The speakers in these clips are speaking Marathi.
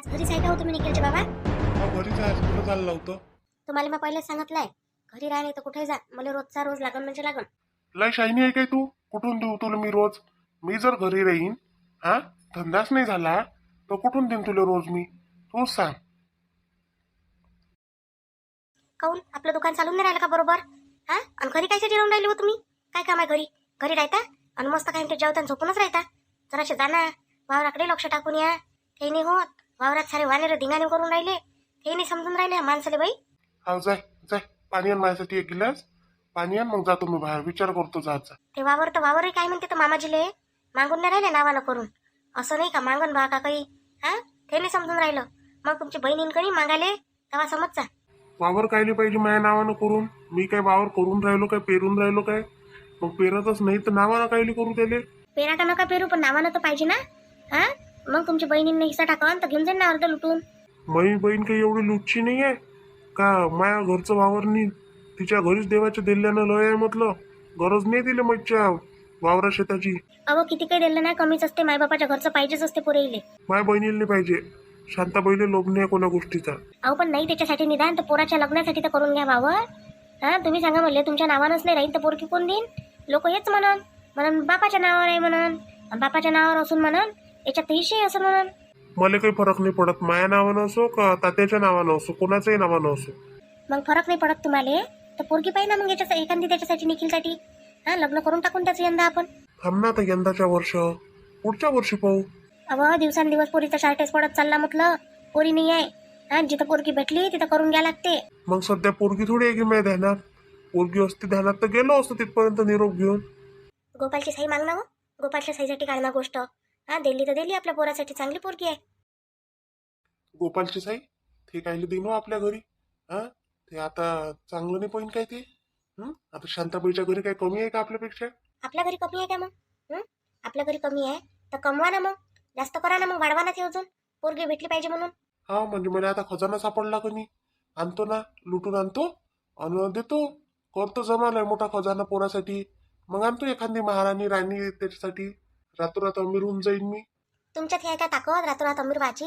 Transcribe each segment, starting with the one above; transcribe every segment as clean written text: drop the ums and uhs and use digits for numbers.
आज घरीच आहे का हो तुम्ही निखिलचे बाबा? घरीच आहे. कुठं चाललं होतं? तुम्हाला मी पहिलेच सांगितलंय, घरी राहिले तर कुठेही जा, मला रोजचा रोज लागन म्हणजे लागन. लय शायनी आहे काय तू? कुठून देऊ तुला मी रोज? मी जर घरी राहीन, हा, धंदाच नाही झाला तर कुठून देईन तुला रोज मी? तूच सांग. काऊन आपलं दुकान चालून नाही राहिलं का बरोबर? हा, आणि घरी कायसाठी राहून राहिले हो तुम्ही? काय काम आहे घरी? घरी राहता आणि मस्त काय म्हणते जेवता आणि झोपूनच राहता. जराशे जाना वावराकडे लक्ष टाकून या. ते नाही होत, वावरात सारे वानेर धिंगाणे करून राहिले, ते नाही समजून राहिले माणसाले बाई. हा, जाय जाय, पाणी आण माझ्यासाठी एक गिलास. पाणी आण, मग जातो मी बाहेर. विचार करतो जायचा. ते वावर तर वावरही काय म्हणते तर मामाजीले मागून नाही राहिले नावानं करून. असं नाही का मागून बा का काही, हा, ते नाही समजून राहिलं. मग तुमची बहिणीन कणी मागायले तेव्हा समजचा. वावर कायले पाहिजे माझ्या नावानं करून? मी काय वावर करून राहिलो काय, पेरून राहिलो काय? मग पेरतच नाही तर नावानं कायले करू त्याले? पेराटा नका पेरू, पण नावानं तर पाहिजे ना. हा, मग तुमच्या बहिणींनी हिस्सा टाकावा तर घेऊन जाईन ना अर्ध लुटून. माझी बहीण काही एवढी लुच्ची नाही आहे का? माया घरचं वावर नाही तिच्या घरीच देवाच्या दिल्यानं लय आहे म्हटलं. गरज नाही दिली मच्छा वावरा शेताची. अहो किती काही दिलं नाही कमीच असते, मायबापाच्या घरचं पाहिजेच असते पोरेले. माझ्या बहिणीला नाही पाहिजे. शांताबाईला लोभ नाही कोणा गोष्टीचा. अहो पण नाही त्याच्यासाठी निदान तर पोराच्या लग्नासाठी तर करून घ्या वावर. हा, तुम्ही सांगा म्हणले तुमच्या नावानंच नाही राहील तर पोरकी कोण देईन? लोक हेच म्हणन म्हणन बापाच्या नावावर आहे म्हणन, बापाच्या नावावर असून म्हणन याच्यात हिशे असं म्हणन. मला काही फरक नाही पडत, माया नावानं असो का तात्याच्या नावानं असो, कोणाच्याही नावानं असो. मग फरक नाही पडत तुम्हाला तर पोरगी पाहिजे ना मग याच्या एखादी त्याच्यासाठी निखिलसाठी. हा, लग्न करून टाकून त्याचं यंदा आपण. थांब ना आता यंदाच्या वर्ष, पुढच्या वर्षी पाहू. अव दिवसांदिवस पोरीचा शार्टेज पडत चालला म्हटलं. पोरी नाही आहे. हा, जिथं पोरगी भेटली तिथं करून घ्या लागते. मग सध्या पोरगी थोडी आहे की माझ्या ध्यानात? पोरगी असते ध्यानात तर गेलो असतो तिथपर्यंत निरोप घेऊन. गोपालची सही माग ना हो. गोपालच्या सहीसाठी काढ ना गोष्ट. हा, दिल्ली तर दिली आपल्या पोरासाठी, चांगली पोरगी आहे. गोपालची साई ते कायले देईन हो आपल्या घरी? हा, ते आता चांगलं नाही पाहिजे काय ते? आता शांताबाईच्या घरी काय कमी आहे का आपल्यापेक्षा? आपल्या घरी कमी आहे का मग? आपल्या घरी कमी आहे तर कमवा ना मग, जास्त करा ना मग, वाढवा ना ते अजून. पोरगी भेटली पाहिजे म्हणून. हा, म्हणजे मला आता खजाना सापडला का नाही? आणतो ना, लुटून आणतो आणि देतो. करतो जमालाय मोठा खजाना पोरासाठी. मग आणतो एखादी महाराणी राणी त्याच्यासाठी. रातोरात अमीर होऊन जाईन मी. तुमच्यात हे आहे का ताकद रातोरात अमीर व्हायची?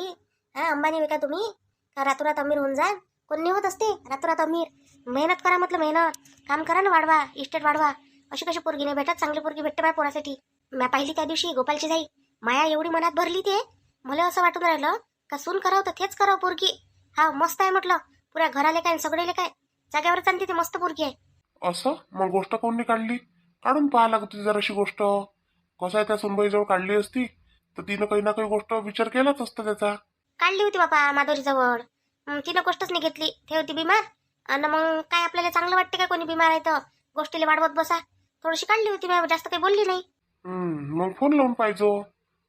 हा, अंबानी का तुम्ही का रातोरात अमीर होऊन जा? कोणी होत असते रातोरात अमीर? मेहनत करा म्हटलं, मेहनत काम करा ना, वाढवा इस्टेट वाढवा. अशी कशी पोरगी नाही भेटत? चांगली पोरगी भेटते माझ्या पोरासाठी. मी पाहिली त्या दिवशी गोपालची जाई, माया एवढी मनात भरली ते. मला असं वाटून राहिलं का सून करावं तर तेच करावं पोरगी. हा, मस्त आहे म्हटलं. पुऱ्या घराले काय सगळेले काय जाग्यावर चालते, ते मस्त पोरगी आहे. असं मग गोष्ट कोणी काढली? काढून पाहा लागते जराशी गोष्ट. कसं आहे, त्या सुनबाईजवळ काढली असती तर तिनं काही ना काही गोष्ट विचार केलाच असता त्याचा. काढली होती बापा माधुरीजवळ. तिनं गोष्टच नाही घेतली, ते होती बिमार. आणि मग काय आपल्याला चांगलं वाटते का कोणी बिमार आहे तर गोष्टीला वाढवत बसा? थोडीशी काढली होती, मी जास्त काही बोलली नाही. मग फोन लावून पाहिजो.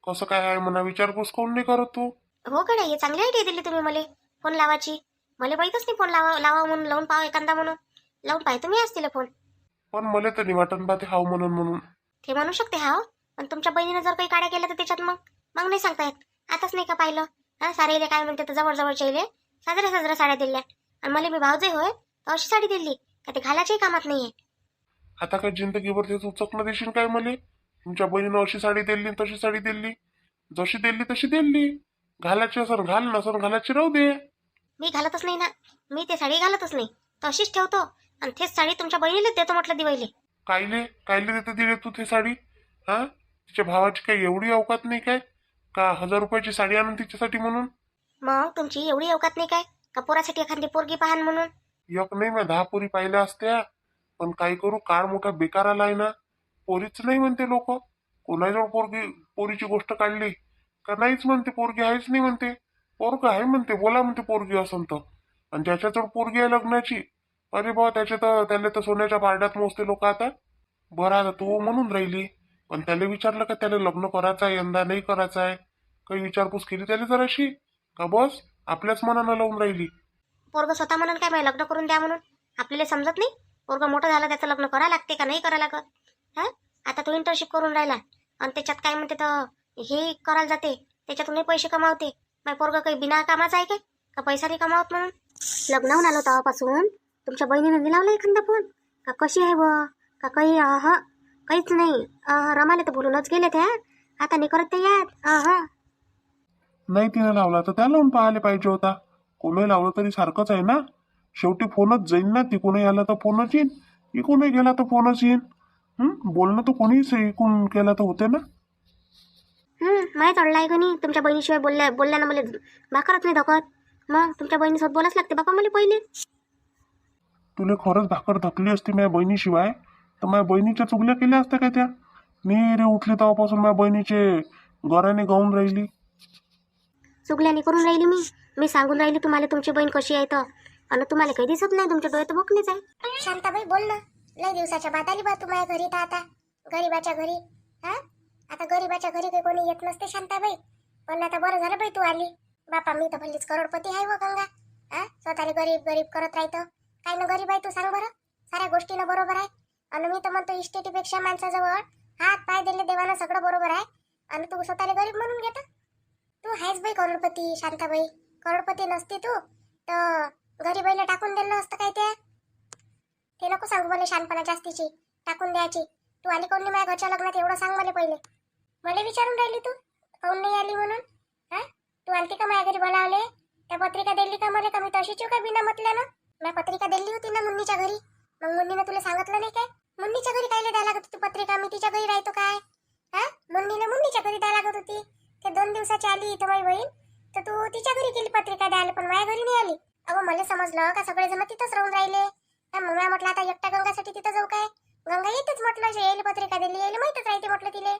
कसं काय आहे म्हणा, विचारपूस कोण नाही करत तू? हो कडे, हे चांगली आयडिया दिली तुम्ही मला फोन लावायची. मला माहीतच नाही फोन लावा म्हणून, लावून पाहा एखादा म्हणून. लावून पाहिजे तुम्ही आज तिला फोन. पण मला तर नाही वाटत बा ते हाव म्हणून. ते म्हणू शकते हाव, पण तुमच्या बहिणीनं जर काही काड्या केल्या तर त्याच्यात मग मग नाही सांगता येत. आताच नाही का पाहिलं? हा, सारे काय म्हणते तर जवळजवळच्या इले साजऱ्या साजऱ्या साड्या दिल्या, आणि मला मी भावजय होय तर अशी साडी दिली का ते घालायच्याही कामात नाहीये. आता काय जिंदगीवर तेच उचकणं देशील काय मले? तुमच्या बहिणीनं अशी साडी दिली तशी साडी दिली, जशी दिली तशी दिली. घालायची असं घाल, नसन घालायची राहू दे. मी घालतच नाही ना, मी ते साडी घालतच नाही, तशीच ठेवतो. आणि तेच साडी तुमच्या बहिणीलाच देतो म्हटलं दिवाळीले. कायले कायले देते दिले तू ते साडी? हा, तिच्या भावाची काही एवढी अवकात नाही काय का 1000 रुपयाची साडी आणून तिच्यासाठी म्हणून? मग तुमची एवढी अवकात नाही काय का पोरासाठी एखादी पोरगी पाहान म्हणून? एक नाही, मी 10 पोरी पाहिल्या असत्या. पण काय करू, काळ मोठा बेकार आला आहे ना. पोरीच नाही म्हणते लोक. कोणाजवळ पोरीची गोष्ट काढली का नाहीच म्हणते, पोरगी आहेच नाही म्हणते. पोरग आहे म्हणते, बोला म्हणते पोरगी असं तर. आणि ज्याच्याजवळ पोरगी आहे लग्नाची, अरे बा त्याला तर सोन्याच्या पारड्यात मोजते लोक आता. बरं, आता तू म्हणून राहिली, पण त्याला विचारलं का त्याला लग्न करायचं आहे यंदा नाही करायचं आहे? काही विचारपूस केली त्याला जराशी का? बस आपल्याच मनानं लावून राहिली. पोरग स्वतः म्हणून काय माहिती लग्न करून द्या म्हणून? आपल्याला समजत नाही पोरग मोठं झालं त्याचं लग्न करा लागते का नाही करा लागत? हा, आता तो इंटर्नशिप करून राहिला आणि त्याच्यात काय म्हणते तर हे करायला जाते, त्याच्यातूनही पैसे कमावते. माझं पोरग काही बिना कामाचं आहे काय का पैसा नाही कमावत म्हणून? लग्न होऊन आलो तेव्हापासून तुमच्या बहिणीनं दिलावला एखादा फोन का कशी आहे व का काही? हा, काहीच नाही. रमाले तर बोलूनच गेले त्या, आता नाही करत ते याद. हा, नाही तिने लावला तर त्या लावून पाहायला पाहिजे होता. कोणी लावलं तरी सारखंच आहे ना. शेवटी फोनच जाईन ना. तिकूनही आला तर फोनच येईन, इकूनही गेला तर फोनच येईन. बोलणं तर कोणीही इकून केला तर होते ना. माहीत अडला आहे का नाही, तुमच्या बहिणीशिवाय बोलल्यानं मला भाकरच नाही धकत. मग तुमच्या बहिणीसोबत बोलाच लागते बापा मला पहिले. तुला खरंच भाकर धकली असती माझ्या बहिणीशिवाय तर माझ्या बहिणीच्या चुगल्या केल्या असत्या काय त्या. मी रे उठली तेव्हापासून माझ्या बहिणीचे घराने गाऊन राहिली. चुगल्याने करून राहिली मी सांगून राहिली तुम्हाला तुमची बहीण कशी आहे तर, आणि तुम्हाला काही दिसत नाही, तुमच्या डोळ्यात भोकणीच आहे. शांताबाई बोल ना, लय दिवसाच्या बाद आली बा तू माझ्या घरी. तर आता गरीबाच्या घरी, हा आता गरीबाच्या घरी काही कोणी येत नसते शांताबाई. पण आता बरं झालं बाई तू आली. बापा मी तर भल्लीच करोडपती आहे व गंगा. हा स्वतःला गरीब गरीब करत राहतो. काय ना गरीब आहे तू सांग बरं. साऱ्या गोष्टीनं बरोबर आहे. आणि मी तर म्हणतो इस्टेटीपेक्षा माणसाजवळ हात पाय दिले देवानं सगळं बरोबर आहे. आणि तू स्वतःला गरीब म्हणून घेता. तू आहेस बाई करोडपती शांताबाई. करोडपती नसती तू तर गरीबाईला टाकून दिलं असतं काय ते नको सांगू मला शहाणपणा जास्तीची टाकून द्यायची. तू आली कोण नाही माझ्या घरच्या लग्नात एवढं सांग मला पहिले. मला विचारून राहिली तू कोण नाही आली म्हणून. हा तू आलती का माझ्या घरी बोलावले? त्या पत्रिका दिली का मला, का मी तशीच का बिना म्हटल्यानं? मी पत्रिका दिली होती ना मुन्नीच्या घरी. मग मुन्नीनं तुला सांगितलं नाही काय? मुन्नीच्या घरी कायले द्यायला लागत होती पत्रिका? मी तिच्या घरी राहतो काय? हा मुन्नीनं मुन्नीच्या घरी द्यायला लागत होती. ते 2 दिवसाची आली इथं माझी बहीण, तर तू तिच्या घरी गेली पत्रिका द्यायला, पण माझ्या घरी नाही आली. अगं मला समजलं का सगळेजण तिथंच राहून राहिले. मग मी म्हटलं आता एकट्या गंगासाठी तिथं जाऊ काय? गंगा येतेच म्हटलं, येईल पत्रिका दिली येईल माहितच राहते म्हटलं तिले.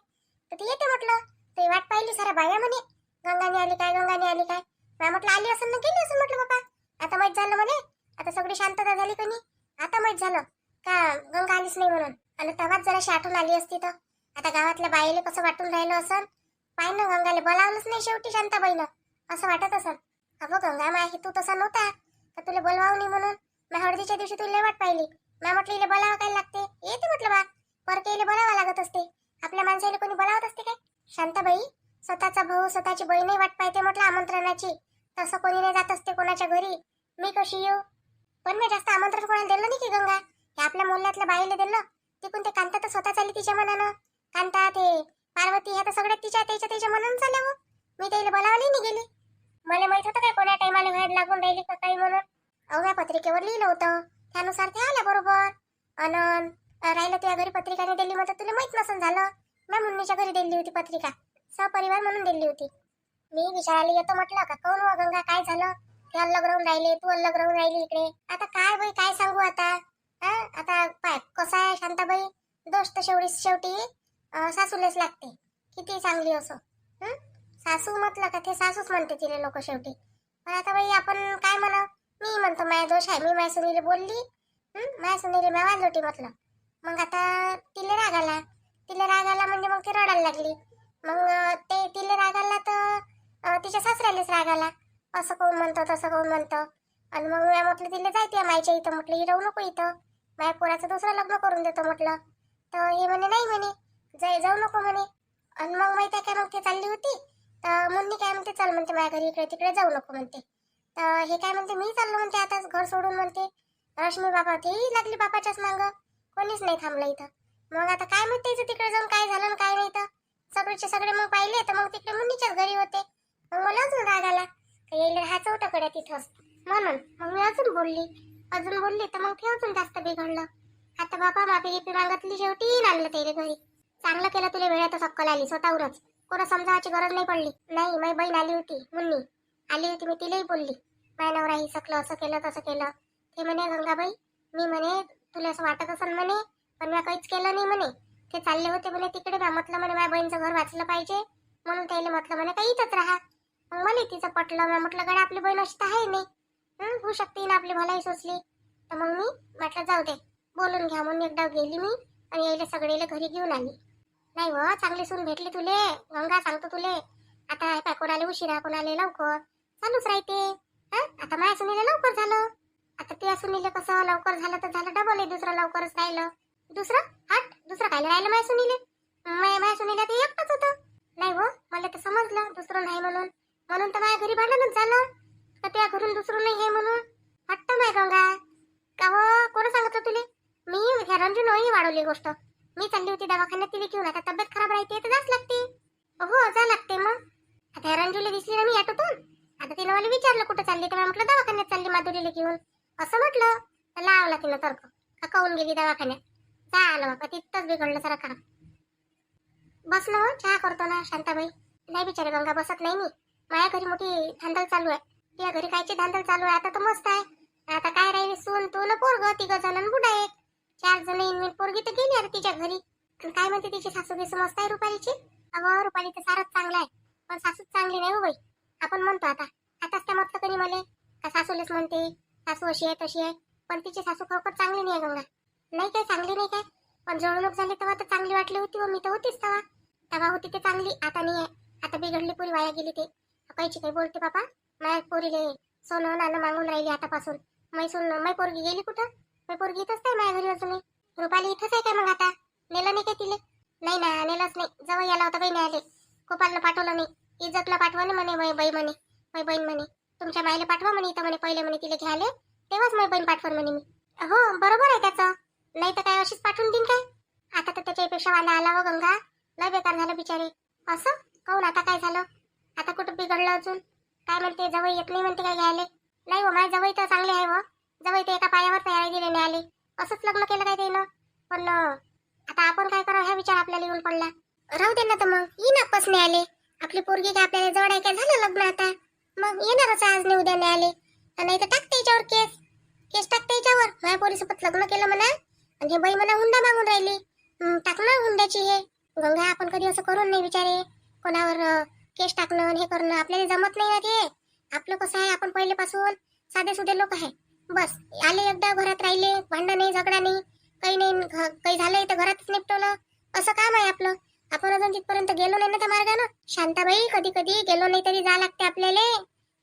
तर ती येते म्हटलं. ते वाट पाहिली सारा बाया म्हणे गंगाने आली काय गंगाने आली काय. मी म्हटलं आली असं ना गेली असं म्हटलं बाबा. आता माहित झालं म्हणे, आता सगळी शांतता झाली का नाही. आता माहित झालं का गंगा आलीच नाही म्हणून. आणि तेव्हाच जराशी आठवण आली असती तर आता गावातल्या बाईले कसं वाटून राहिलं असं. पाय ना गंगाले बोलावलंच नाही शेवटी शांताबाईनं, असं वाटत असं. अगं गंगा माही तू तसा नव्हता का तुला बोलवावं नाही म्हणून. मी हळदीच्या दिवशी तुला वाट पाहिली. मी म्हटलं इले बोलावं काय लागते, येते म्हटलं बा. परके इले बोलावं लागत असते. आपल्या माणसाला कोणी बोलावत असते काय? शांताबाई स्वतःचा भाऊ स्वतःची बहीणही वाट पाहते म्हटलं आमंत्रणाची. तसं कोणी नाही जात असते कोणाच्या घरी. मी कशी येऊ? पण मी जास्त आमंत्रण कोणाला दिलं नाही की गंगा. हे आपल्या मोहल्ल्यातल्या बाईला दिलं. तिकून ते कांता तर स्वतः चालली तिच्या मनानं. कांता ते पार्वती ह्या तर सगळ्यात तिच्या मनानं चालल्या हो. मी त्याला बोलावली नाही गेली. मला माहित होतं काय कोण्या टायमाला वेळ लागून राहिली का काही म्हणून. अहो या पत्रिकेवर लिहिलं होतं त्यानुसार ते आल्या बरोबर. अन राहिलं तुझ्या घरी पत्रिका नाही दिली मग तुला माहित नसून झालं. मी मुन्नीच्या घरी दिली होती पत्रिका, सपरिवार म्हणून दिली होती. मी विचारायला येतो म्हटलं का कोण व गंगा काय झालं, ते अलग राहून राहिले तू अलग राहून राहिली इकडे. आता काय बाई काय सांगू आता. आता पाय कसं आहे शांताबाई, दोष तर शेवटी सासूलेच लागते किती चांगली असो. सासू म्हटलं का ते सासूच म्हणते तिले लोक शेवटी. पण आता बाई आपण काय म्हणा. मी म्हणतो माझा दोष आहे, मी माझ्या सुनीले बोलली. माझ्या सुनीले मी वाजवटी म्हटलं. मग आता तिले राग आला म्हणजे मग ती रडायला लागली. मग ते तिले राग आला तर तिच्या सासऱ्यालाच राग आला. असं कोण म्हणतो तसं कोण म्हणतं. आणि मग मी म्हटलं तिला जायते मायच्या इथं. म्हटलं ही राहू नको इथं, माझ्या पोराचं दुसरं लग्न करून देतो म्हटलं. तर हे म्हणे नाही म्हणे जाऊ नको म्हणे. आणि मग माहिती आहे काय, मग ते चालली होती तर मुन्नी काय म्हणते चल म्हणते माझ्या घरी इकडे तिकडे जाऊ नको म्हणते. तर हे काय म्हणते मी चाललो म्हणते आता घर सोडून म्हणते. रश्मी बाबा तेही लागली बापाच्याच मागं, कोणीच नाही थांबलं इथं. मग आता काय म्हणते तिकडे जाऊन काय झालं काय नाही. तर सगळेचे सगळे मग पाहिले तर मग तिकडे मुन्नीच्याच घरी होते. मग मला अजून राग आला यायला राहायचं होतं कडे तिथंच म्हणून. मग मी अजून बोलली तर मग ते अजून जास्त बिघडलं. आता बाबा माफी गिपी मागतली शेवटी आणलं त्याला घरी. चांगलं केलं तुला वेळातच अक्कल आली स्वतःवरच, कोणा समजावायची गरज नाही पडली. नाही माझी बहीण आली होती मुन्नी आली होती, मी तिलाही बोलली माझ्या नवरा ही सकलं असं केलं तसं केलं. ते म्हणे गंगाबाई मी म्हणे तुला असं वाटत असेल म्हणे पण मी काहीच केलं नाही म्हणे. ते चालले होते म्हणे तिकडे. मी म्हटलं म्हणे माझ्या बहीणचं घर वाचलं पाहिजे म्हणून त्याला म्हटलं म्हणे काही इथंच राहा. मग मला तिचं पटलं. मी म्हटलं गड्या आपली बहीण अशी तर आहे नाही, होऊ शकते ना आपली भलाई सोचली. तर मग मी म्हटलं जाऊ दे बोलून घ्या म्हणून एकदा गेली मी आणि यायला सगळेला घरी घेऊन आली. नाही व चांगली सून भेटली तुले गंगा सांगतो तुले. आता काय कोणाला उशिरा कोणाला लवकर चालूच राहते. आता माझ्या सुनीला लवकर झालं. आता त्या सुनीले कसं लवकर झालं तर झालं डबल दुसरं लवकरच राहिलं. दुसरं काय राहिलं माझ्या सुनीले. माझ्या सुनीला ते एकटंच होतं. नाही हो मला तर समजलं दुसरं नाही म्हणून तर माझ्या घरी भांडणच झालं तर त्या घरून दुसरं नाही हे म्हणून. हट्ट नाही गंगा का हो कोण सांगितलं तुले. मी ह्या रंजूनही वाढवली गोष्ट. मी चालली होती दवाखान्यात तिला घेऊन. आता तब्येत खराब राहते तर जाच लागते. हो जा लागते. मग आता रंजूला दिसली ना मी ऑटोतून. आता तिने मला विचारलं कुठं चालली, तर मी म्हटलं दवाखान्यात चालली माधुरीला घेऊन असं म्हटलं. तर लावला तिनं तर्क, का काऊन गेली दवाखान्यात. झालं बाबा, तिथंच बिघडलं सारं काम. बसलो हो, चहा करतो ना शांताबाई. नाही बिचारे गंगा, बसत नाही मी. माझ्या घरी मोठी धांदल चालू आहे. तुझ्या घरी कायची धांदल चालू आहे? आता तर मस्त आहे. आता काय राहिली, सून तू न पोरग, 3 जण बुडा एक 4 जण इनमिन. पोरगी तर गेली आता तिच्या घरी. पण काय म्हणते तिची सासू बेसू मस्त आहे रुपालीची. अगं रुपाली तर सारच चांगला आहे, पण सासूच चांगली नाही हो बाई. आपण म्हणतो आताच त्या म्हटलं कधी मला का सासूलेच म्हणते सासू अशी आहे तशी आहे, पण तिची सासू खरोखर चांगली नाही आहे गंगा. नाही काय चांगली नाही काय, पण जळणूक झाली तेव्हा तर चांगली वाटली होती व मी तर होतीच तेव्हा होती ते चांगली. आता नाही आहे, आता बिघडली पुरी, वाया गेली ते. कायची काही बोलते बाबा. माझ्या पोरीले सोनं नाणं मागून राहिली आतापासून. मै पोरगी गेली कुठं? मै पोरगी इथंच आहे माझ्या घरी अजूनही. रुपाली इथंच आहे का मग आता? नेलं नाही काय तिले? नाही ना, नेलंच नाही. जवळ याला होता बाई आले, गोपालनं पाठवलं नाही. इज्जतला पाठवा ना म्हणे मै म्हणे, मै बहीण म्हणे. तुमच्या माईला पाठवा म्हणे इथं म्हणे, पहिले म्हणे तिला घ्याले तेव्हाच मै बहीण पाठवण म्हणे मी. हो बरोबर आहे त्याचं, नाही तर काय अशीच पाठवून देईन काय? आता तर त्याच्यापेक्षा वाला आला व गंगा. लय बेकार झालं बिचारे. असं काऊन? आता काय झालं? आता कुठं बिघडलं अजून? काय म्हणते जवळ येत नाही म्हणते काय घ्यायले? नाही हो, माझ्या जवळ तर चांगले आहे व. जवळ ते एका पायावर तयारी दिलेले आले. असंच लग्न केलं काय त्यानं? पण आता आपण काय करावं हा विचार आपल्याला येऊन पडला. राहू दे ना, तर मग येईन आपस नाही आले. आपली पोरगी काय आपल्याला जवळ आहे काय? झालं लग्न आता. मग येणारच आज नाही उद्या नाही आले. नाही तर टाकते याच्यावर केस टाकते याच्यावर. माझ्या पोरीसोबत लग्न केलं म्हणा आणि हे बाई म्हणा हुंडा मागून राहिली. टाकणार हुंड्याची हे गंगा. आपण कधी असं करून नाही बिचारे कोणावर केस टाकणं हे करणं आपल्याला जमत नाही ना ते. आपलं कसं आहे, आपण पहिलेपासून साधे सुधे लोक आहे. बस आले एकदा घरात राहिले, भांडण नाही झगडा नाही, काही नाही. काही झालंय तर घरातच निपटवलं, असं काम आहे आपलं. आपण अजून तिथपर्यंत गेलो नाही ना त्या मार्गानं. शांताबाई, कधी कधी गेलो नाही तरी जा लागते आपल्याला.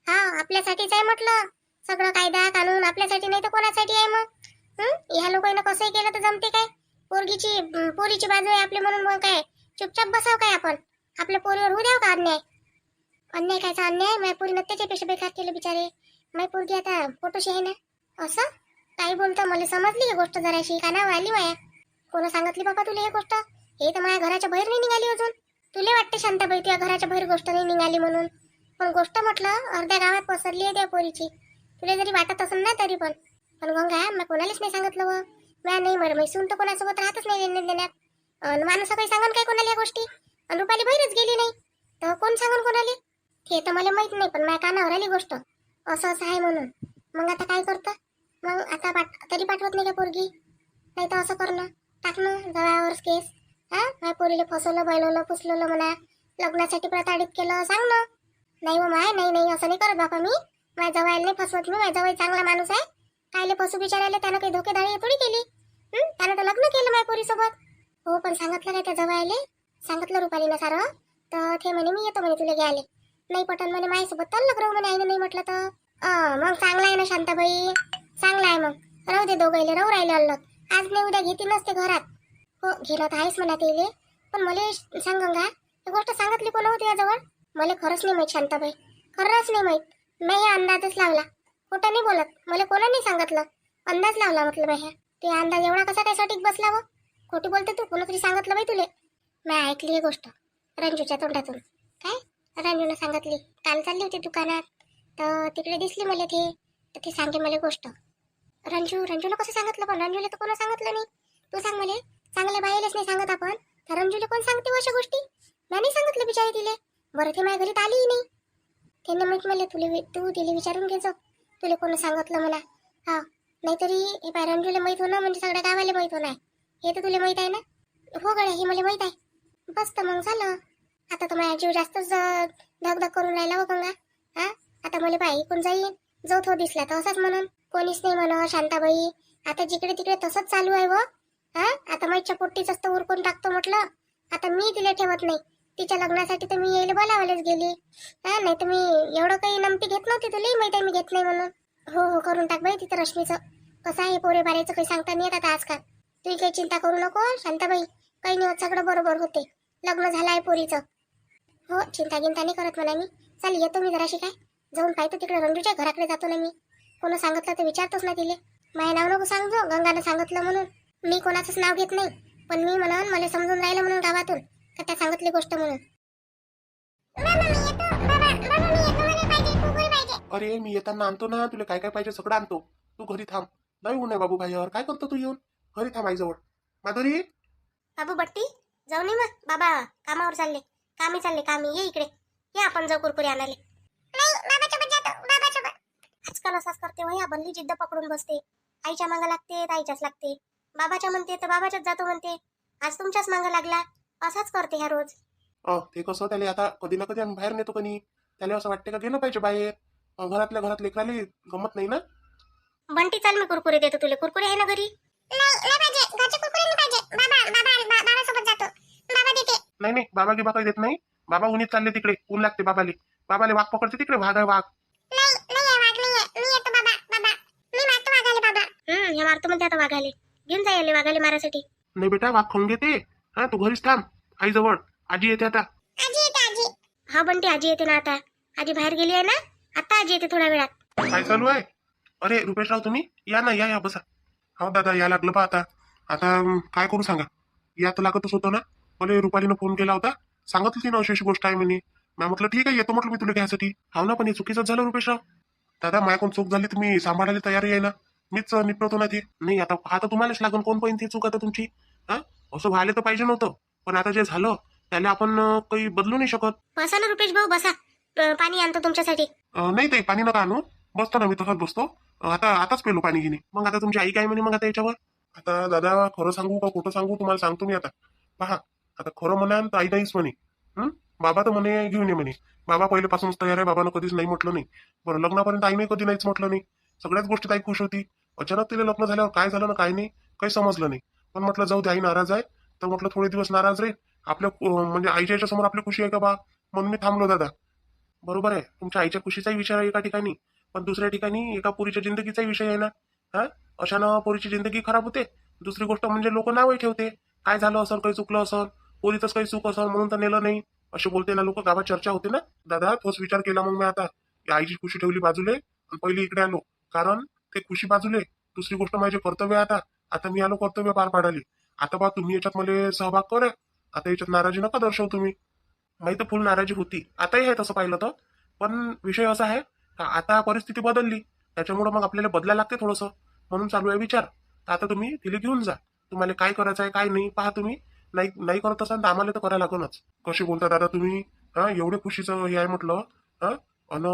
हा, आपल्यासाठीच आहे म्हटलं सगळं. कायदा कानून आपल्यासाठी, नाही तर कोणासाठी आहे मग? ह्या लोकांना कसंही केलं तर जमते काय? पोरीची बाजू आहे आपली म्हणून मग काय चुपचाप बसाव काय आपण? आपल्या पोरीवर होऊ द्याव का अन्याय? अन्याय कायचा अन्याय? माझ्या पोरीनं त्याच्यापेक्षा बेकार केलं बिचारे. माझी पोरगी आता पोटोशी आहे ना. असं काही बोलतं? मला समजली ही गोष्ट जराशी, कानावर आली माया. कोण सांगितली बाबा तुला ही गोष्ट? हे तर माझ्या घराच्या बाहेर नाही निघाली अजून. तुला वाटते शांताबाई तुझ्या घराच्या बाहेर गोष्ट नाही निघाली म्हणून, पण गोष्ट म्हटलं अर्ध्या गावात पसरली आहे त्या पोरीची. तुला जरी वाटत असेल ना तरी पण गंगा, मी कोणालाच नाही सांगितलं व. म्या नाही बरं, मी सून तर कोणासोबत राहतच नाही देण्यात. माणूस काही सांगन काय कोणाला या गोष्टी? आणि रुपाली बाहेरच गेली नाही तर कोण सांगन कोणाला? हे तर मला माहित नाही, पण माझ्या कानावर आली गोष्ट असं आहे म्हणून. मग आता काय करतं? मग आता तरी पाठवत नाही का पोरगी? नाही तर असं करणं, टाकणं जवळवर केस. माझ्या पोरीला फसवलं, बैलवलं, फुसलवलं म्हणा, लग्नासाठी प्रताडित केलं, सांगणं. नाही हो माय, नाही असं नाही करत बापा मी. माझ्या जवळ नाही फसवत मी. माझ्या जवळ चांगला माणूस आहे. कायले फसू बिचारायला? त्यानं काही धोकेदारी थोडी केली. त्यानं तर लग्न केलं माझ्या पोरीसोबत. हो, पण सांगितलं काय त्या जवळ सांगितलं रुपालीनं सारं. तर ते म्हणे मी येतो म्हणे तुला घ्यायला. नाही पटन म्हणे माझ्यासोबत, तर लग्न म्हणे. आईनं नाही म्हटलं तर मग चांगला आहे ना शांताबाई, चांगला आहे. मग राहू दे, दोघायले राहू राहिले अल्लग. आज नाही उद्या घेती नसते घरात. हो, घेणं तर आहेच म्हणा ते. पण मला सांग गंगा, ही गोष्ट सांगितली कोण होती याजवळ? मला खरंच नाही माहित शांताबाई, खरंच नाही माहित. मी हे अंदाजच लावला, खोटं नाही बोलत. मला कोणाने सांगितलं, अंदाज लावला म्हटलं बाई. ते अंदाज एवढा कसा काय सटीक बसला व? खोटी बोलते तू, कोणतरी सांगितलं बाई तुले. मी ऐकली ही गोष्ट रंजूच्या तोंडातून. काय? रंजूनं सांगितली. काल चालली होती दुकानात, तर तिकडे दिसली मला तर ती सांगे मला गोष्ट. रंजूला कसं सांगितलं? पण रंजूला तर कोणा सांगितलं नाही. तू सांग मला. चांगल्या बाईलाच नाही सांगत आपण, तर रंजूला कोण सांगते अशा गोष्टी? मी नाही सांगितलं बिचारी तिले. बरं, ते माझ्या घरीत आलीही नाही. त्यांनी माहित मला तू तिला विचारून घे, तुला कोण सांगितलं मला. हा, नाहीतरी हे पाय रंजूला माहित होणं म्हणजे सगळ्या गावाला माहित होणार. हे तर तुला माहित आहे ना? हो गड्या, हे मला माहित आहे. बस तर मग झालं. आता तर माझ्या जीव जास्तच धगधग करून राहिला हो गंगा. आता मला पाय कोण जाईन, जो तो दिसला तर असंच म्हणून. कोणीच नाही म्हणा शांताबाई. आता जिकडे तिकडे तसंच चालू आहे व. आता माझ्या पोट्टीच असतं उरकून टाकतो म्हटलं. आता मी तिला ठेवत नाही. तिच्या लग्नासाठी तर मी यायला बोलावायलाच गेली. नाही तर मी एवढं काही नमती घेत नव्हती. तुलाही माहित आहे मी घेत नाही म्हणून. हो, करून टाक बाई तिथं रश्मीचं. कसं आहे पोरे बारायचं काही सांगता नाही येत आता आजकाल. तुम्ही काही चिंता करू नको शांताबाई, काही नाही होत, सगळं बरोबर होते. लग्न झालं आहे पोरीचं. हो, चिंता गिंता नाही करत म्हणा मी. चल येतो मी जराशी, काय जाऊन पाहतो तिकडे रंजूच्या घराकडे जातो ना मी. कोण सांगितलं तर विचारतोच ना तिले. माझं नाव नको सांगतो, गंगानं सांगितलं म्हणून. मी कोणाचंच नाव घेत नाही, पण मी म्हणून मला समजून राहिलं म्हणून गावातून का त्या सांगितली गोष्ट म्हणून. अरे मी येताना आणतो ना, तुला काय काय पाहिजे सगळं आणतो. तू घरी थांब. नाही ऊन आहे बाबू बाहेर, काय करतो तू येऊन? घरी थांब आईजवळ. माधुरी. बाबू बट्टी जाऊ नये मग बाबा कामावर चालले. कामी चालले कामी. ये इकडे ये आपण जाऊ कुरकुरे आणाले. आजकाल असाच करते हो, या बल्ली जिद्द पकडून बसते. आईच्या मागं लागते तर आईच्याच लागते. बाबाच्या म्हणते तर बाबाच्याच जातो म्हणते. आज तुमच्याच मागं लागला. असाच करते ह्या रोज. ते कसं त्याला आता कधी ना कधी आम्ही बाहेर नेतो कनी. त्याला असं वाटते का गेलं पाहिजे बाहेर. घरातल्या घरात लेकराले गमत नाही ना. बंटी चाल मी कुरकुरे देतो तुला. कुरकुरे आहे ना घरी? नाही नाही, बाबा गिबा काही देत नाही. बाबा उन्हीत चालले तिकडे, ऊन लागते बाबाले. बाबाले वाघ पकडते तिकडे, वाघ आहे वाघ. हे मारतो म्हणते आता वाघाले. घेऊन जायले वाघाले मारासाठी. नाही बेटा, वाघ खाऊन घेते. हा तू घरीच थांब आईजवळ. आजी येते आता. हा बंटी आजी येते ना आता. आजी बाहेर गेली आहे ना, आता आजी येते थोड्या वेळात. काय चालू आहे? अरे रुपेशराव तुम्ही या ना, या या बसा. हो दादा या लागलं पा आता. आता काय करू सांगा. या तर लागतच होतं ना. मला रुपालीनं फोन केला होता. सांगितलं तिनं अशी अशी गोष्ट आहे म्हणे. मी म्हटलं ठीक आहे, येतो म्हटलं मी तुला घ्यायसाठी. हो ना, पण हे चुकीचंच झालं रुपेशराव. दादा माझ्याकडून चूक झाली तर मी सांभाळायला तयारी आहे ना. मीच निपटवतो ना ते. नाही आता आता तुम्हालाच लागून कोण पाहिजे ती चूक आता तुमची. हा असं व्हायला तर पाहिजे नव्हतं. पण आता जे झालं त्याला आपण काही बदलू नाही शकत. बसा ना रुपेश भाऊ बसा. पाणी आणतो तुमच्यासाठी. नाही ते पाणी नका आणू. बसतो ना मी तसंच बसतो. आताच पेलो पाणी घेणे. मग आता तुमची आई काय म्हणे मग आता याच्यावर? आता दादा खरं सांगू का खोटं सांगू तुम्हाला सांगतो मी आता. पहा आता खरं म्हणाल तर आई नाहीच म्हणे. बाबा तर म्हणे घेऊन ये म्हणे. बाबा पहिल्यापासूनच तयार आहे. बाबानं कधीच नाही म्हटलं नाही. बरं लग्नापर्यंत आईने कधी नाहीच म्हटलं नाही. सगळ्याच गोष्टीत आई खुश होती. अचानक तिला लग्न झाल्यावर काय झालं ना काय नाही काही समजलं नाही. पण म्हटलं जाऊ दे, आई नाराज आहे तर म्हटलं थोडे दिवस नाराज रे. आपल्या म्हणजे आईच्या याच्या समोर आपली खुशी आहे का बा. म्हणून मी थांबलो दादा. बरोबर आहे, तुमच्या आईच्या खुशीचाही विचार आहे एका ठिकाणी. पण दुसऱ्या ठिकाणी एका पोरीच्या जिंदगीचाही विषय आहे ना. हा अशानं पोरीची जिंदगी खराब होते. दुसरी गोष्ट म्हणजे लोक नावही ठेवते. काय झालं असेल, काही चुकलं असेल, पोरीतच काही चूक असेल म्हणून तर नेलं नाही असे बोलते ना लोक. गावात चर्चा होते ना. दादा तोच विचार केला मग मी आता. की आईची खुशी ठेवली बाजूले आणि पहिली इकडे आलो. कारण ते खुशी बाजूले. दुसरी गोष्ट माझे कर्तव्य आहे आता. आता मी आलो कर्तव्य पार पाडायला. आता बा तुम्ही याच्यात मला सहभाग करा. आता याच्यात नाराजी नका दर्शवू तुम्ही. माहिती फुल नाराजी होती, आताही आहे तसं पाहिलं तर. पण विषय असा आहे का आता परिस्थिती बदलली. त्याच्यामुळे मग आपल्याला बदलायला लागते थोडंसं. म्हणून चालू आहे विचार. तर आता तुम्ही तिला घेऊन जा. तुम्हाला काय करायचं आहे काय नाही पहा तुम्ही. नाही नाही करत असाल तर आम्हाला तर करायला लागूनच. कसे बोलता दादा तुम्ही. हा एवढे खुशीचं हे आहे म्हटलं. हा अन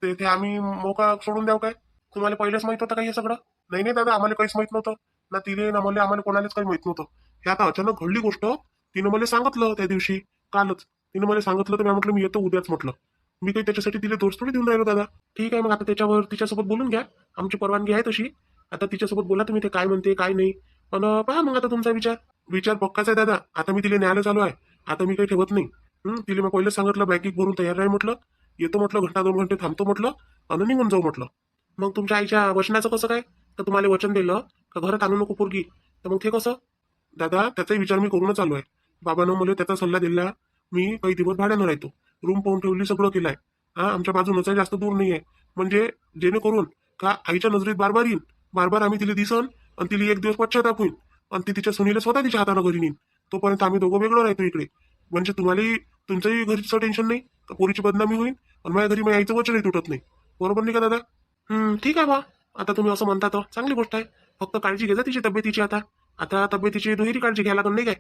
ते आम्ही मोका सोडून द्याव काय? तुम्हाला पहिलेच माहित होतं का हे सगळं? नाही नाही दादा, आम्हाला काहीच माहित नव्हतं ना. तिने ना मला आम्हाला कोणालाच काही माहित नव्हतं. हे आता अचानक घडली गोष्ट. तिनं मला सांगितलं त्या दिवशी कालच. तिनं मला सांगितलं तर मी म्हटलं मी येतो उद्याच म्हटलं. मी काही त्याच्यासाठी तिला दोष थोडी देऊन राहिलो दादा. ठीक आहे मग आता त्याच्यावर तिच्यासोबत बोलून घ्या. आमची परवानगी आहे तशी. आता तिच्यासोबत बोला तुम्ही ते काय म्हणते काय नाही. पण पहा मग आता तुमचा विचार. विचार पक्काच आहे दादा. आता मी तिला न्यायला चालू आहे. आता मी काही ठेवत नाही. तिला मी पहिलेच सांगितलं बॅगिक भरून तयार राही म्हटलं. येतो म्हटलं घंटा 2 घंटे थांबतो म्हटलं आणि निघून जाऊ म्हटलं. मग तुमच्या आईच्या वचनाचं कसं काय? तर तुम्हाला वचन दिलं का घरात आणू नको पोरगी, तर मग ते कसं? दादा त्याचाही विचार मी करूनच आलो आहे. बाबानं मला त्याचा सल्ला दिला. मी काही दिवस भाड्यानं राहतो. रूम पाहून ठेवली, सगळं केलंय. आमच्या बाजूनच आहे, जास्त दूर नाही आहे. म्हणजे जेणेकरून का आईच्या नजरेत बारबार येईन. बारबार आम्ही तिला दिसन आणि तिला एक दिवस पश्चाताप होईल. आणि ती तिच्या सुनीला स्वतः तिच्या हाताने घरी नेईन. तोपर्यंत आम्ही दोघं वेगळं राहतो इकडे. म्हणजे तुम्हाला तुमचंही घरीचं टेन्शन नाही. पोरीची बदनामी होईल आणि माझ्या घरी माझ्या आईचं वचनही तुटत नाही. बरोबर नाही का दादा? ठीक आहे बा. आता तुम्ही असं म्हणता तर चांगली गोष्ट आहे. फक्त काळजी घ्या तिची तब्येतीची. आता आता तब्येतीची दुहेरी काळजी घ्यायला लागत नाही काय?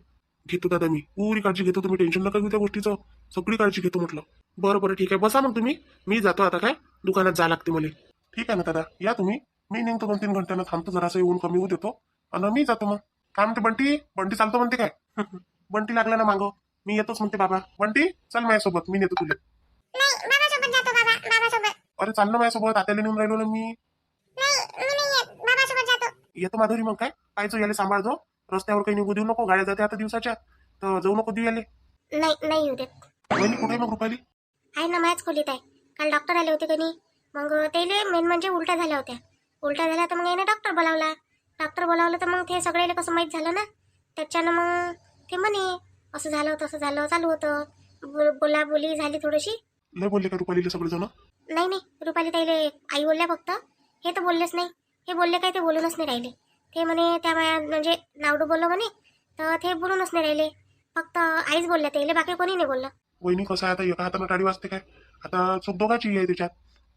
घेतो दादा मी पुरी काळजी घेतो. तुम्ही टेन्शन नका घेऊ त्या गोष्टीचं. सगळी काळजी घेतो म्हटलं. बरं ठीक आहे बसा मग तुम्ही. मी जातो आता. काय दुकानात जा लागते मला. ठीक आहे ना दादा, या तुम्ही. मी निघतो 2-3 घंट्यानं. थांबतो जरासं, येऊन कमी होऊ देतो आणि मी जातो मग. काय म्हणते बंटी? बंटी चालतो म्हणते काय? बंटी लागला ना मागं. मी येतोच म्हणते बाबा. बंटी चल माझ्यासोबत, मी नेतो तुला. अरे चाल ना माझ्यासोबत. आत्याला नेऊन राहिलो ना मी. येतो माधुरी. मग काय पाहिजे याले सांभाळतो. रस्त्यावर काही निघू देऊ नको. गाड्या जाते आता दिवसाच्या, तर जाऊ नको देऊ याले. नाही येऊ देत. वहिनी कुठे मग रुपाली? आहे ना माझ्याच खोलीत आहे. काल डॉक्टर आले होते कनी. मग त्याला मेन म्हणजे उलट्या झाल्या होत्या. उलट्या झाल्या तर मग याने डॉक्टर बोलावलं तर मग ते सगळ्याला कसं माहीत झालं ना. त्याच्यानं मग ते म्हणे असं झालं तसं झालं चालू होतं. बोली झाली थोडीशी. लय बोलले का रुपालीला सगळेजण? नाही रुपाली ताईले आई बोलल्या फक्त. हे तर बोललेच नाही. हे बोलले काय, ते बोलूनच नाही राहिले. ते म्हणे त्या म्हणजे नावडू बोललो म्हणे, तर ते बोलूनच नाही राहिले. फक्त आईच बोलल्या त्याला, बाकी कोणी नाही बोललं. वहिनी कसं आहे आता, एका हातानं टाळी वाजते काय? आता चूक दोघाची आहे त्याच्यात.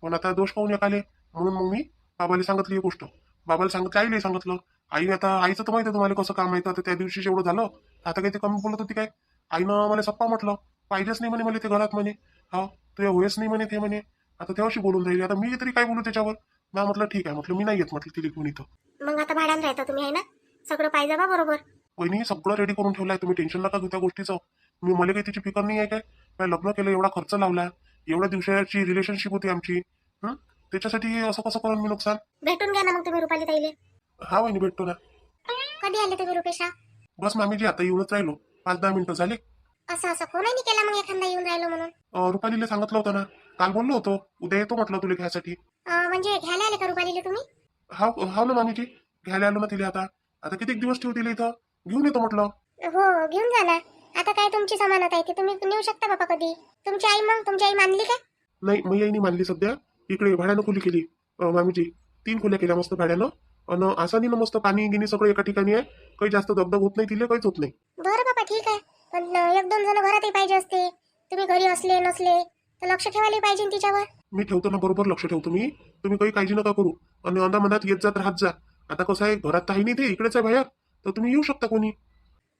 पण आता दोष पाहून एक आले म्हणून मग मी बाबाला सांगितली ही गोष्ट. बाबाला सांगितलं, आईलाही सांगितलं. आई आता आईचं तर माहिती आहे तुम्हाला कसं काम आहे. तर त्या दिवशी जेवढं झालं आता काही ते कमी बोलत होती काय. आईनं मला सप्पा म्हटलं, पाहिजेच नाही म्हणे मला ते घरात म्हणे. हा तुझ्या होयच नाही म्हणे ते म्हणे. आता तेव्हाशी बोलून राहिली. आता मी तरी काय बोलू त्याच्यावर. ना म्हटलं ठीक आहे, म्हटलं मी नाही येत म्हटलं तिला घेऊन इथं. मग आता भाड्यानं राहता तुम्ही आहे ना, सगळं पाहिजे बा बरोबर. वहिनी सगळं रेडी करून ठेवलंय, तुम्ही टेन्शन नका घेऊ त्या गोष्टीचं. मी मला काही त्याची फिकर नाही आहे काय. काय लग्न केलं, एवढा खर्च लावला, एवढ्या दिवसाची रिलेशनशिप होती आमची. त्याच्यासाठी असं कसं करून मी नुकसान. भेटून घ्या ना मग तुम्ही रुपाली ताईले. हा वहिनी भेटतो ना. कधी आले तुम्ही रुपेशा? बस मामीजी आता येऊनच राहिलो, 5-10 मिनिटं झाले. असं असं फोनही नाही केला मग एखादा येऊन राहिलो म्हणून. रुपालीला सांगितलं होतं ना, काल बोललो होतो उद्या येतो म्हटलं तुला घ्यायसाठी. म्हणजे घ्यायला आले का रुपालीला तुम्ही? हा हा ना मामीजी, घ्यायला आलो ना तिला. आता आता किती दिवस ठेवतील इथं, घेऊन येतो म्हटलं. हो घेऊन जा ना. आता काय तुमची समानत आहे ते तुम्ही नेऊ शकता बाबा कधी. तुमची आई मग तुमची आई मानली का? नाही मी आई नाही मानली सध्या. इकडे भाड्यानं खोली केली मामीजी, 3 खोल्या केल्या मस्त भाड्यानं. आणि आसानीनं मस्त पाणी गिनी सगळं एका ठिकाणी आहे. काही जास्त दगदग होत नाही तिला, काहीच होत नाही. बरं बाबा ठीक आहे. पण 1-2 जण घरातही पाहिजे असते. तुम्ही घरी असले नसले तर लक्ष ठेवायला पाहिजे तिच्यावर. मी ठेवतो ना, बरोबर लक्ष ठेवतो मी. तुम्ही काही काळजी नका करू. आणि अंदामनात येत जात राहत जा. आता कसं आहे, घरात तर आहे नाही, ते इकडेच आहे बाहेर, तर तुम्ही येऊ शकता कोणी.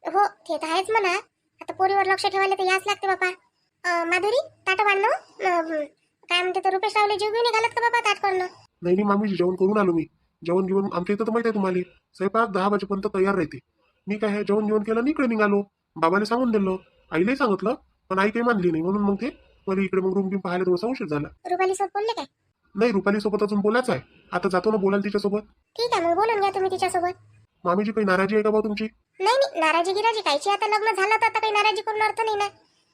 हो ते तर आहेच म्हणा. आता पोरीवर लक्ष ठेवायला तर याच लागते बाबा. माधुरी ताट वाढणं काय म्हणते तर रुपेश रावले जीव घेऊन घालत का बाबा ताट करणं? नाही नाही मामी, जेवण करून आलो मी. जेवण घेऊन आमच्या इथं तर माहिती आहे तुम्हाला, स्वयंपाक 10 वाजेपर्यंत तयार राहते. मी काय आहे, जेवण जेवण केलं आणि इकडे निघालो. बाबाने सांगून दिलं, आईलाही सांगितलं, पण आई काही मानली नाही. म्हणून मग ते मला इकडे मग रूम घेऊन पाहायला थोडासा उशीर झाला. रुपाली सोबत बोलले काय? नाही, रुपाली सोबत अजून बोलायचं आहे. आता जातो ना बोलायला तिच्यासोबत. ठीक आहे मग बोलून घ्या तुम्ही तिच्यासोबत. मामीजी काही नाराजी आहे का बा तुमची? नाही नाही नाराजी गिराजी कायची. आता लग्न झालं तर आता काही नाराजी करून अर्थ नाही ना.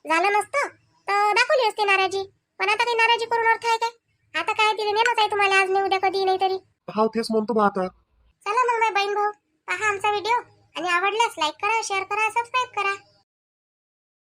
झालं नसतं तर दाखवली असते नाराजी. पण आता काही नाराजी करून अर्थ आहे काय? आता काय तिला नेणंच आहे तुम्हाला, आज नाही उद्या कधी नाही तरी. हा तेच म्हणतो बा आता. चला मग बाई बहीण भाऊ, पहा आमचा व्हिडिओ आणि आवडल्यास लाईक करा, शेअर करा, सबस्क्राईब करा.